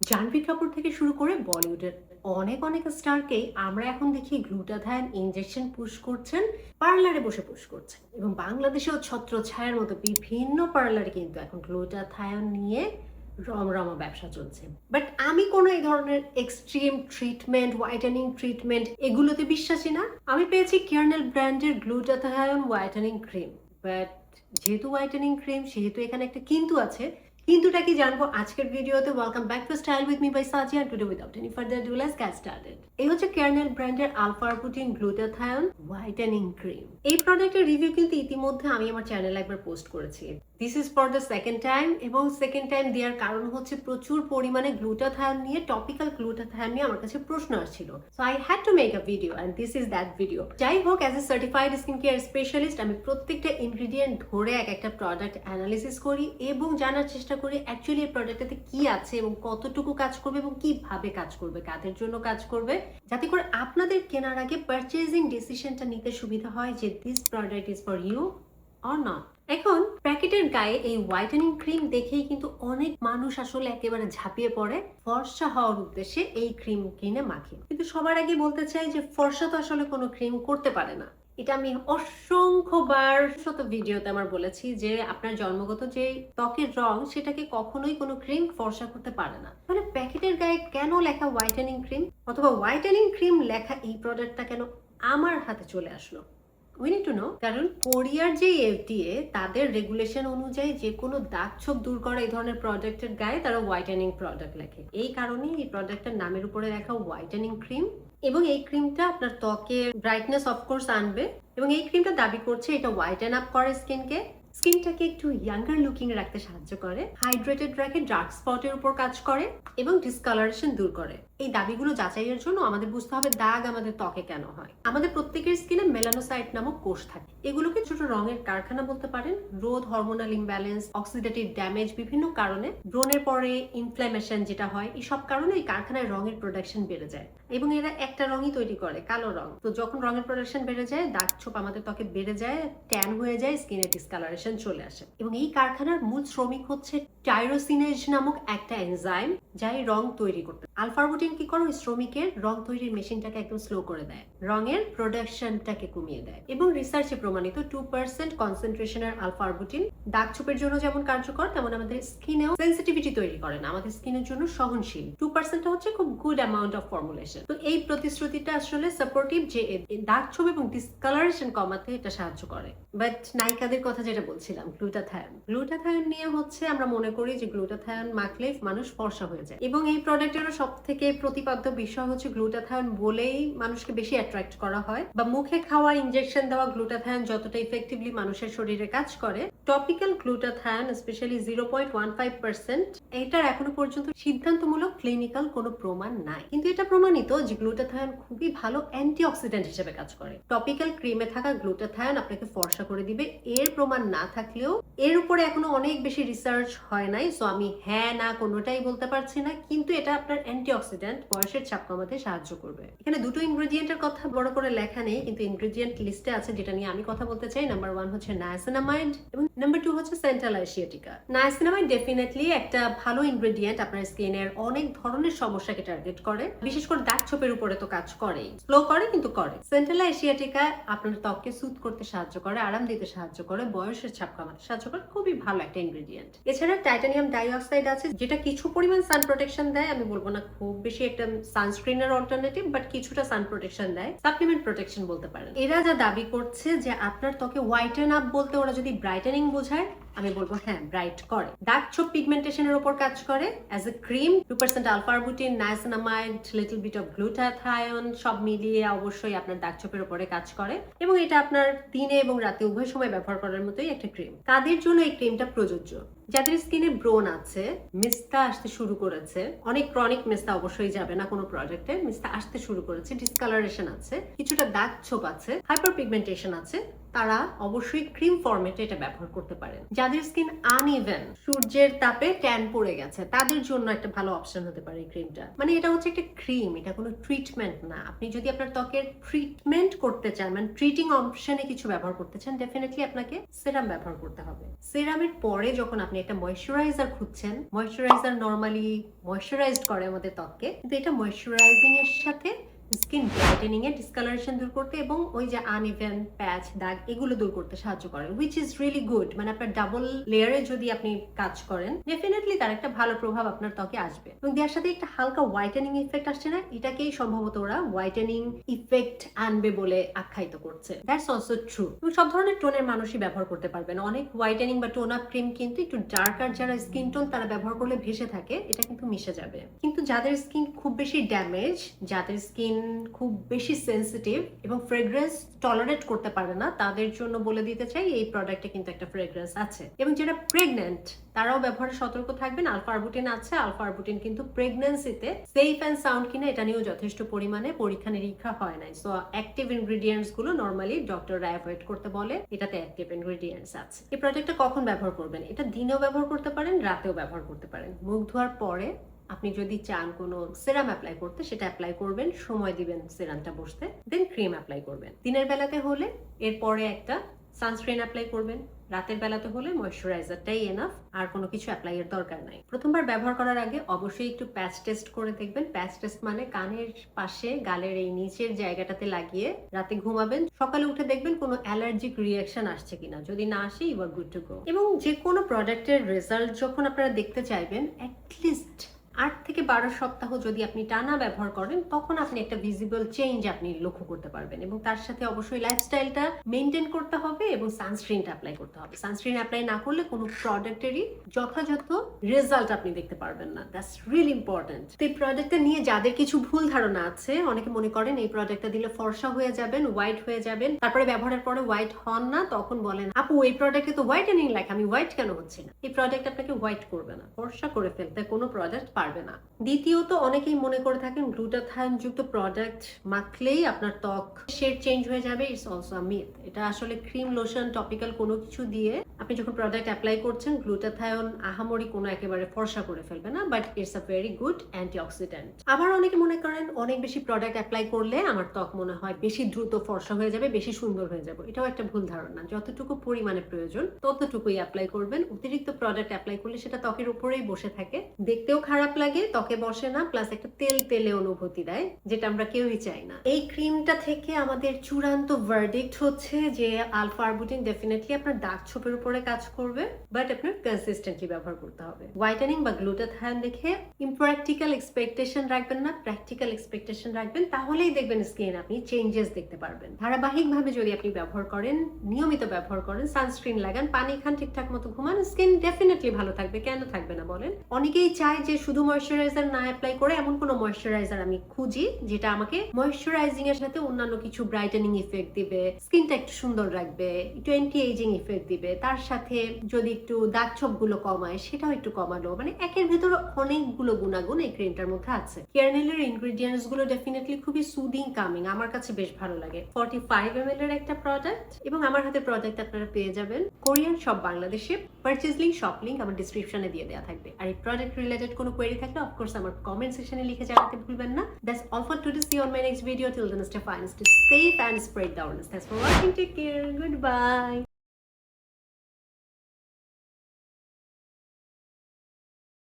জাহ্নবী কাপুর থেকে শুরু করে বলিউডের অনেক স্টারকে আমরা এখন দেখি গ্লুটাথায়ন ইনজেকশন পুশ করছেন, পার্লারে বসে পুশ করছেন এবং বাংলাদেশেও ছত্রছায়ার মতো বিভিন্ন পার্লারে কিন্তু এখন গ্লুটাথায়ন নিয়ে রমরমা ব্যবসা চলছে। বাট আমি কোনো এই ধরনের এক্সট্রিম ট্রিটমেন্ট, হোয়াইটেনিং ট্রিটমেন্ট এগুলোতে বিশ্বাসী না। আমি পেয়েছি কেয়ারনেল ব্র্যান্ডের গ্লুটাথায়ন হোয়াইটেনিং ক্রিম। বাট যেহেতু হোয়াইটেনিং ক্রিম সেহেতু এখানে একটা কিন্তু আছে। কিন্তুটা কি জানবো আজকের ভিডিওতে। Welcome back to style with me by Sajia, and today without any further do let's get started. এই হচ্ছে কেয়ারনেল ব্র্যান্ডের alpha arbutin glutathione whitening cream. এই প্রোডাক্টের রিভিউ কিন্তু ইতিমধ্যে আমি আমার চ্যানেলে একবার পোস্ট করেছি। This is for the second time, এবং সেকেন্ড টাইম দেওয়ার কারণ হচ্ছে প্রচুর পরিমাণে গ্লুটাথায়ন নিয়ে, টপিক্যাল গ্লুটাথায়ন নিয়ে আমার কাছে প্রশ্ন আসছিল। So I had to make a video and this is that video. যাই হোক, as a certified skin care specialist আমি প্রত্যেকটা ইনগ্রিডিয়েন্ট ধরে এক একটা প্রোডাক্ট অ্যানালিসিস করি এবং জানার চেষ্টা করি অ্যাকচুয়ালি এই প্রোডাক্টটাতে কি আছে এবং কতটুকু কাজ করবে এবং কিভাবে কাজ করবে, কাদের জন্য কাজ করবে, যাতে করে আপনাদের কেনার আগে পারচেজিং ডিসিশনটা নিতে সুবিধা হয় যে this product is for you or not. এখন প্যাকেটের গায়ে এই হোয়াইটেনিং ক্রিম দেখেই কিন্তু অনেক মানুষ আসলে একেবারে ঝাঁপিয়ে পড়ে ফর্সা হওয়ার উদ্দেশ্যে এই ক্রিম কিনে মাখে। কিন্তু সবার আগে বলতে চাই যে ফর্সা তো আসলে কোনো ক্রিম করতে পারে না। এটা আমি অসংখ্যবার শত ভিডিওতে আমার বলেছি যে আপনার জন্মগত যে ত্বকের রং সেটাকে কখনোই কোনো ক্রিম ফর্সা করতে পারে না। তাহলে প্যাকেটের গায়ে কেন লেখা হোয়াইটেনিং ক্রিম, অথবা হোয়াইটেনিং ক্রিম লেখা এই প্রোডাক্টটা কেন আমার হাতে চলে আসলো? We need to know. কারণ কোরিয়ার যে এফডিএ তাদের রেগুলেশন অনুযায়ী যে কোনো দাগ ছোপ দূর করা এই ধরনের প্রোডাক্টের গায়ে তারা হোয়াইটেনিং প্রোডাক্ট লেখে। এই কারণেই এই প্রোডাক্টের নামের উপরে লেখা হোয়াইটেনিং ক্রিম। এবং এই ক্রিমটা আপনার ত্বকের ব্রাইটনেস অফকোর্স আনবে, এবং এই ক্রিমটা দাবি করছে এটা হোয়াইটেন আপ করে স্কিনটাকে একটু ইয়াঙ্গার লুকিং রাখতে সাহায্য করে, হাইড্রেটেড রাখে, ডার্ক স্পটের উপর কাজ করে এবং ডিসকালারেশন দূর করে। এই দাবিগুলো যাচাইয়ের জন্য আমাদের বুঝতে হবে দাগ আমাদের ত্বকে কেন হয়। আমাদের প্রত্যেকের স্কিনে মেলানোসাইট নামক কোষ থাকে। এগুলোকে ছোট রঙের কারখানা বলতে পারেন। রোদ, হরমোনাল ইমব্যালেন্স, অক্সিডেটিভ ড্যামেজ, বিভিন্ন কারণে ব্রণের পরে ইনফ্ল্যামেশন যেটা হয়, এই সব কারণে এই কারখানায় রঙের প্রোডাকশন বেড়ে যায় এবং এরা একটা রঙই তৈরি করে, কালো রং। তো যখন রঙের প্রোডাকশন বেড়ে যায়, দাগ ছোপ আমাদের ত্বকে বেড়ে যায়, ট্যান হয়ে যায়, স্কিনে ডিসকালারেশন চলে আসে। এবং এই কারখানার মূল শ্রমিক হচ্ছে টাইরোসিনেজ নামক একটা এনজাইম, যা এই রং তৈরি করতে। আলফা আরবুটিন কি করে, ওই শ্রমিকের রং তৈরির মেশিনটাকে একদম স্লো করে দেয়, রঙের প্রোডাকশনটাকে কমিয়ে দেয়। এবং রিসার্চে প্রমাণিত 2% কনসেন্ট্রেশনের আলফা আরবুটিন দাগ ছোপের জন্য যেমন কার্যকর, তেমন আমাদের স্কিনেও সেন্সিটিভিটি তৈরি করে না, আমাদের স্কিনের জন্য সহনশীল। 2% হচ্ছে খুব গুড অ্যামাউন্ট অফ ফর্মুলেশন। তো এই প্রতিশ্রুতিটা আসলে সাপোর্টিভ যে দাগ ছোপ এবং ডিসকালারেশন কমাতে এটা সাহায্য করে। বাট নায়িকাদের কথা যেটা বলছিলাম, গ্লুটাথায়ন নিয়ে হচ্ছে আমরা মনে করি যে গ্লুটাথায়ন মাখলে মানুষ ফর্সা হয়ে যায়, এবং এই প্রোডাক্টেরও সব থেকে প্রতিপাদ্য বিষয় হচ্ছে গ্লুটাথায়ন বলেই মানুষকে বেশি অ্যাট্রাক্ট করা হয়, বা মুখে খাওয়া ইনজেকশন দেওয়া গ্লুটাথায়ন যতটা ইফেক্টিভলি মানুষের শরীরে কাজ করে, টপিক্যাল গ্লুটাথায়ন স্পেশালি 0.15%, এটার এখনো পর্যন্ত সিদ্ধান্তমূলক ক্লিনিক্যাল কোনো প্রমাণ নাই। কিন্তু এটা প্রমাণিত যে গ্লুটাথায়ন খুবই ভালো অ্যান্টিঅক্সিডেন্ট হিসেবে কাজ করে। টপিক্যাল ক্রিমে থাকা গ্লুটাথায়ন আপনাকে ফর্সা করে দিবে, এর প্রমাণ না থাকলেও এর উপরে এখনো অনেক বেশি রিসার্চ হয় নাই। সো আমি হ্যাঁ না কোনোটাই বলতে পারছি না, কিন্তু এটা আপনার অ্যান্টিঅক্সিডেন্ট, বয়সের ছাপ কমাতে সাহায্য করবে। এখানে দুটো ইনগ্রেডিয়েন্টের কথা বড় করে লেখা নেই, কিন্তু ইনগ্রেডিয়েন্ট লিস্টে আছে, যেটা নিয়ে আমি কথা বলতে চাই। নাম্বার 1 হচ্ছে নায়াসিনামাইড এবং নাম্বার 2 হচ্ছে সেন্ট্রাল এশিয়াটিকা। নায়াসিনামাইড ডেফিনেটলি একটা ভালো ইনগ্রেডিয়েন্ট, আপনার স্কিনের অনেক ধরনের সমস্যাকে টার্গেট করে, বিশেষ করে দাগ ছোপের উপরে তো কাজ করেই, স্লো করে কিন্তু করে। সেন্ট্রাল এশিয়াটিকা আপনার ত্বককে সুথ করতে সাহায্য করে, আরাম দিতে সাহায্য করে, বয়সের ছাপ কমাতে সাহায্য করে, খুবই ভালো একটা ইনগ্রেডিয়েন্ট। এছাড়া টাইটানিয়াম ডাইঅক্সাইড আছে, যেটা কিছু পরিমাণ সান প্রোটেকশন দেয়। আমি বলবো না খুব বেশি একটা সানস্ক্রিনের অল্টারনেটিভ, বাট কিছুটা সান প্রোটেকশন দেয়, সাপ্লিমেন্ট প্রোটেকশন বলতে পারেন। এরা যা দাবি করছে যে আপনার ত্বকে হোয়াইটেন আপ বলতে ওরা যদি ব্রাইটেনিং বোঝায়, আমি বলবো হ্যাঁ, ব্রাইট করে। দাগ ছোপ পিগমেন্টেশনের উপর কাজ করে as a cream. 2% alpha arbutin, niacinamide, little bit of glutathione সব মিলিয়ে অবশ্যই আপনার দাগ ছোপের উপরে কাজ করে, এবং এটা আপনার দিনে এবং রাতে উভয় সময় ব্যবহার করার মতোই একটা ক্রিম। তাদের জন্য এই ক্রিমটা প্রযোজ্য যাদের স্কিনে ব্রণ আছে, মিস্তা আসতে শুরু করেছে, অনেক ক্রনিক মিস্তা অবশ্যই যাবে না কোনো প্রোডাক্টে, মিস্তা আসতে শুরু করেছে, ডিসকালারেশন আছে, কিছুটা দাগ ছোপ আছে, হাইপার পিগমেন্টেশন আছে, তারা অবশ্যই ক্রিম ফরম্যাটে এটা ব্যবহার করতে পারেন। যাদের স্কিন আনইভেন, সূর্যের তাপে ট্যান পড়ে গেছে, তাদের জন্য একটা ভালো অপশন হতে পারে এই ক্রিমটা। মানে এটা হচ্ছে একটা ক্রিম, এটা কোনো ট্রিটমেন্ট না। আপনি যদি আপনার ত্বকের ট্রিটমেন্ট করতে চান, মানে ট্রিটিং অপশনে কিছু ব্যবহার করতে চান, ডেফিনেটলি আপনাকে সেরাম ব্যবহার করতে হবে। সেরামের পরে যখন আপনি আপনি একটা ময়েশ্চারাইজার খুঁজছেন, ময়েশ্চারাইজার নরমালি ময়েশ্চারাইজড করে আমাদের ত্বককে, কিন্তু এটা ময়েশ্চারাইজিং এর সাথে স্কিন ব্রাইটেনিং এর ডিসকালারেশন দূর করতে এবং ওই যে আনইভেন প্যাচ দাগ এগুলো দূর করতে সাহায্য করে, হুইচ ইজ রিয়েলি গুড। মানে আপনার ডাবল লেয়ারে যদি আপনি কাজ করেন ডেফিনেটলি তার একটা ভালো প্রভাব আপনার ত্বকে আসবে। এবং দেওয়ার সাথে একটা হালকা হোয়াইটেনিং ইফেক্ট আসছে না, এটাকেই সম্ভবত ওরা হোয়াইটেনিং ইফেক্ট আনবে বলে আখ্যায়িত করছে। That's also true. এবং সব ধরনের টোনের মানুষই ব্যবহার করতে পারবেন। অনেক হোয়াইটেনিং বা টোন আপ ক্রিম কিন্তু একটু ডার্কার যারা স্কিন টোন তারা ব্যবহার করলে ভেসে থাকে, এটা কিন্তু মিশে যাবে। কিন্তু যাদের স্কিন খুব বেশি ড্যামেজ, যাদের স্কিন খুব বেশি সেন্সিটিভ এবং ফ্রেগ্রেন্স টলারেট করতে পারে না, তাদের জন্য বলে দিতে চাই এই প্রোডাক্টে কিন্তু একটা ফ্রেগ্রেন্স আছে। এবং যারা প্রেগন্যান্ট তারাও ব্যবহারে সতর্ক থাকবেন। আলফা আরবুটিন আছে, আলফা আরবুটিন কিন্তু প্রেগন্যান্সিতে সেফ অ্যান্ড সাউন্ড কিনা এটা নিয়েও যথেষ্ট পরিমাণে পরীক্ষা নিরীক্ষা হয় নাই। সো অ্যাক্টিভ ইনগ্রেডিয়েন্টস গুলো নরমালি ডক্টররা অ্যাভয়েড করতে বলে, এটাতে অ্যাক্টিভ ইনগ্রেডিয়েন্টস আছে। এই প্রোডাক্টটা কখন ব্যবহার করবেন? এটা দিনেও ব্যবহার করতে পারেন, রাতেও ব্যবহার করতে পারেন। মুখ ধোয়ার পরে আপনি যদি চান কোনো সিরাম অ্যাপ্লাই করতে, সেটা অ্যাপ্লাই করবেন, সময় দিবেন সিরামটা বসতে, দেন ক্রিম অ্যাপ্লাই করবেন। দিনের বেলাতে হলে এরপরে একটা সানস্ক্রিন অ্যাপ্লাই করবেন, রাতের বেলাতে হলে ময়েশ্চারাইজারটাই এনাফ, আর কোনো কিছু অ্যাপ্লাই এর দরকার নাই। প্রথমবার ব্যবহার করার আগে অবশ্যই একটু প্যাচ টেস্ট করে দেখবেন। প্যাচ টেস্ট মানে কানের পাশে গালের এই নিচের জায়গাটাতে লাগিয়ে রাতে ঘুমাবেন, সকালে উঠে দেখবেন কোনো অ্যালার্জিক রিয়াকশন আসছে কিনা। যদি না আসে you are good to go. এবং যে কোনো প্রোডাক্টের রেজাল্ট যখন আপনারা দেখতে চাইবেন, অ্যাটলিস্ট 8 থেকে 12 সপ্তাহ যদি আপনি টানা ব্যবহার করেন, তখন আপনি একটা ভিজিবল চেঞ্জ আপনি লক্ষ্য করতে পারবেন। এবং তার সাথে অবশ্যই লাইফস্টাইলটা মেনটেন করতে হবে এবং সানস্ক্রিনটা অ্যাপ্লাই করতে হবে। সানস্ক্রিন অ্যাপ্লাই না করলে কোনো প্রোডাক্টেরই যথাযথ রেজাল্ট আপনি দেখতে পারবেন না। That's really important. তো এই প্রোডাক্টটা নিয়ে যাদের কিছু ভুল ধারণা আছে, অনেকে মনে করেন এই প্রোডাক্টটা দিলে ফর্সা হয়ে যাবেন, হোয়াইট হয়ে যাবেন, তারপরে ব্যবহারের পরে হোয়াইট হন না, তখন বলেন আপু এই প্রোডাক্টে তো হোয়াইটেনিং লেখা, আমি হোয়াইট কেন হচ্ছে না? এই প্রোডাক্ট আপনাকে হোয়াইট করবে না, ফর্সা করে ফেলতে কোনো প্রোডাক্ট পারবে না। দ্বিতীয়ত, অনেকেই মনে করে থাকেন গ্লুটাথায়ন যুক্ত প্রোডাক্ট মাখলেই আপনার ত্বক শেড চেঞ্জ হয়ে যাবে। It's also a myth. এটা আসলে ক্রিম, লোশন, টপিক্যাল কোনো কিছু দিয়ে আপনি যখন প্রোডাক্ট অ্যাপ্লাই করছেন, গ্লুটাথায়ন আহামরি কোনো একেবারে ফর্সা করে ফেলবে না, but it's a very good antioxidant. আবার অনেকে মনে করেন অনেক বেশি প্রোডাক্ট অ্যাপ্লাই করলে আমার ত্বক মনে হয় বেশি দ্রুত ফর্সা হয়ে যাবে, বেশি সুন্দর হয়ে যাবে। এটাও একটা ভুল ধারণা। যতটুকু পরিমাণে প্রয়োজন ততটুকুই অ্যাপ্লাই করবেন। অতিরিক্ত প্রোডাক্ট অ্যাপ্লাই করলে সেটা ত্বকের উপরেই বসে থাকে, দেখতেও খারাপ লাগে, ত্বকে বসে না, প্লাস একটা তেল তেলে অনুভূতি দেয়, যেটা আমরা কেউই চাই না। এই ক্রিমটা থেকে আমাদের চূড়ান্ত ভার্ডিক্ট হচ্ছে যে আলফা আরবুটিন ডেফিনেটলি আপনার দাগ ছোপের উপরে কাজ করবে, বাট আপনার কনসিস্টেন্টলি ব্যবহার করতে হবে। হোয়াইটেনিং বা গ্লুটাথায়ন দেখে ইমপ্র্যাকটিক্যাল এক্সপেকটেশন রাখবেন না, প্র্যাকটিক্যাল এক্সপেকটেশন রাখবেন, তাহলেই দেখবেন স্কিন আপনি চেঞ্জেস দেখতে পারবেন। ধারাবাহিকভাবে যদি আপনি ব্যবহার করেন, নিয়মিত ব্যবহার করেন, সানস্ক্রিন লাগান, পানি খান, ঠিকঠাক মতো ঘুমান, স্কিন ডেফিনেটলি ভালো থাকবে। কেন থাকবে না বলেন? অনেকেই চায় যে শুধু ময়েশ্চারাইজার না অ্যাপ্লাই করে এমন কোনো ময়েশ্চারাইজার আমি খুঁজি যেটা আমাকে ময়েশ্চারাইজিং এর সাথে অন্যান্য কিছু ব্রাইটেনিং ইফেক্ট দিবে, স্কিনটা একটু সুন্দর রাখবে, একটু অ্যান্টি এজিং ইফেক্ট দিবে, তার সাথে যদি একটু দাগ ছোপ গুলো কমায় সেটাও একটু কমালো। মানে একের ভেতরে অনেকগুলো গুণাগুণ এই ক্রিমটার মধ্যে আছে। কেয়ারনেলের ইনগ্রেডিয়েন্টস গুলো ডেফিনেটলি খুবই সুদিং, কামিং, আমার কাছে বেশ ভালো লাগে। 45 ml এর একটা প্রোডাক্ট, এবং আমার হাতে প্রোডাক্ট আপনারা পেয়ে যাবেন কোরিয়ান শপ বাংলাদেশে। পারচেজ লিংক, শপ লিংক আমার ডিসক্রিপশনে দিয়ে দেওয়া থাকবে। আর এই প্রোডাক্ট রিলেটেড কোনো কোয়েরি থাকলে অফকোর্স আমার কমেন্ট সেকশনে লিখে জানাতে ভুলবেন না। That's all for today. See you on my next video. Till then, stay fine, stay safe and spread the awareness. Thanks for watching. Take care. Goodbye.